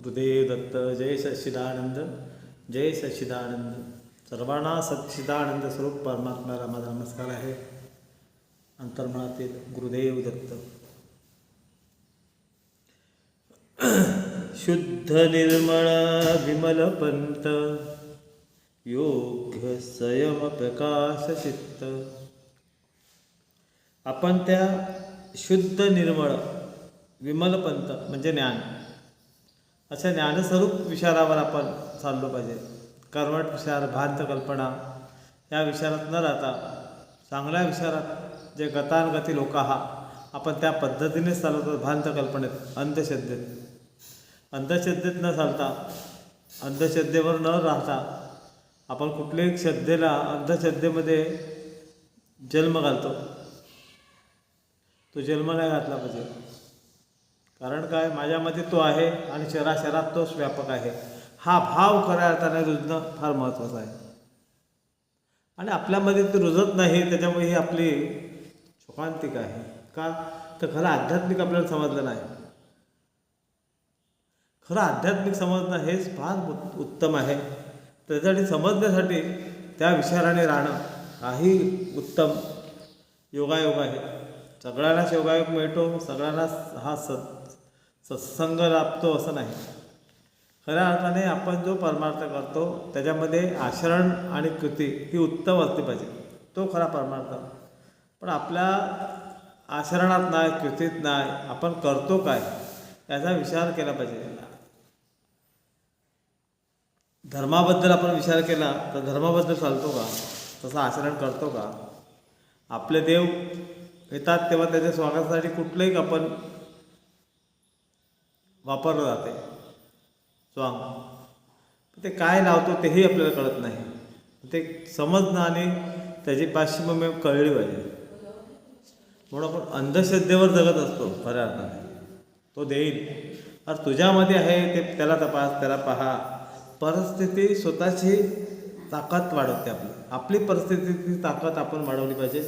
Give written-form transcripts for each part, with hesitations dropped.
गुरुदेव दत्त. जय सच्चिदानंद, जय सच्चिदानंद. सर्वांना सच्चिदानंद स्वरूप परमात्म्याला माझा नमस्कार आहे. अंतर्मनातील गुरुदेव दत्त. शुद्ध निर्मळ विमल पंत, योग्य संयम प्रकाश चित्त. आपण त्या शुद्ध निर्मळ विमल पंत म्हणजे ज्ञान, अशा ज्ञानस्वरूप विचारावर आपण चाललो पाहिजे. कर्मठ विचार, भ्रांत कल्पना या विचारात न राहता चांगल्या विचारात जे गतानुगती लोक आहात आपण त्या पद्धतीनेच चालवतो. भ्रांत कल्पनेत, अंधश्रद्धेत न चालता, अंधश्रद्धेवर न राहता आपण कुठल्याही श्रद्धेला अंधश्रद्धेमध्ये जन्म घालतो. तो जन्म नाही घातला पाहिजे. कारण काय, माझ्यामध्ये तो आहे आणि शराशरात तोच व्यापक आहे, हा भाव खऱ्या अर्थाने रुजणं फार महत्त्वाचं आहे. आणि आपल्यामध्ये ते रुजत नाही, त्याच्यामुळे ही आपली शोकांतिका आहे. का तर खरं आध्यात्मिक आपल्याला समजलं नाही. खरं आध्यात्मिक समजणं हेच फार उत्तम आहे. त्यासाठी समजण्यासाठी त्या विचाराने राहणं हाही उत्तम योगायोग आहे. सगळ्यांनाच योगायोग मिळतो, सगळ्यांनाच हा सत्संग लाभतो असं नाही. खऱ्या अर्थाने आपण जो परमार्थ करतो त्याच्यामध्ये आचरण आणि कृती ही उत्तम असली पाहिजे, तो खरा परमार्थ. पण आपल्या आचरणात नाही, कृतीत नाही, आपण करतो काय याचा विचार केला पाहिजे. धर्माबद्दल आपण विचार केला तर धर्माबद्दल चालतो का, तसं आचरण करतो का. आपले देव येतात तेव्हा त्याच्या स्वागतासाठी कुठलंही आपण वापरलं जाते स्वांग, ते काय लावतो तेही आपल्याला कळत नाही. ते समजणं आणि त्याची पार्श्वभूमी कळली पाहिजे. म्हणून आपण अंधश्रद्धेवर जगत असतो. खऱ्या अर्थाने तो देईल, अरे तुझ्यामध्ये आहे ते, त्याला तपास, त्याला पहा. परिस्थिती स्वतःची ताकद वाढवते. आपली परिस्थितीची ताकद आपण वाढवली पाहिजे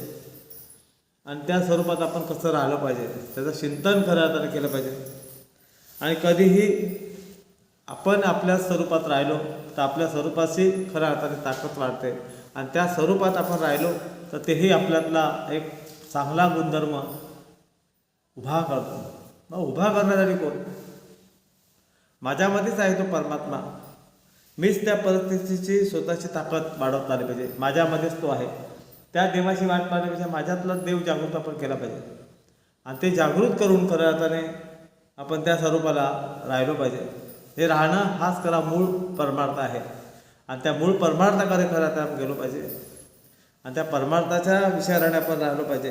आणि त्या स्वरूपात आपण कसं राहिलं पाहिजे त्याचं चिंतन खऱ्या अर्थाने केलं पाहिजे. आणि कधीही आपण आपल्या स्वरूपात राहिलो तर आपल्या स्वरूपाची खऱ्या अर्थाने ताकद वाढते. आणि त्या स्वरूपात आपण राहिलो तर तेही आपल्यातला एक चांगला गुणधर्म उभा करतो. मग उभा करण्यासाठी कोण, माझ्यामध्येच आहे तो परमात्मा. मीच त्या परिस्थितीची स्वतःची ताकद वाढवत आली पाहिजे. माझ्यामध्येच तो आहे. त्या देवाची वाट पाहण्यापेक्षा माझ्यातला देव जागृत आपण केला पाहिजे. आणि ते जागृत करून खऱ्या अर्थाने आपण त्या स्वरूपाला राहिलो पाहिजे. हे राहणं हाच खरा मूळ परमार्थ आहे. आणि त्या मूळ परमार्थाकडे खरं आता आपण गेलो पाहिजे. आणि त्या परमार्थाच्या विचाराने आपण राहिलो पाहिजे.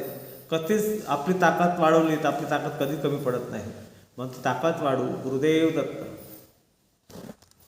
कधीच आपली ताकद वाढवली तर आपली ताकद कधी कमी पडत नाही. म्हणून ती ताकद वाढू. गुरुदेव दत्त.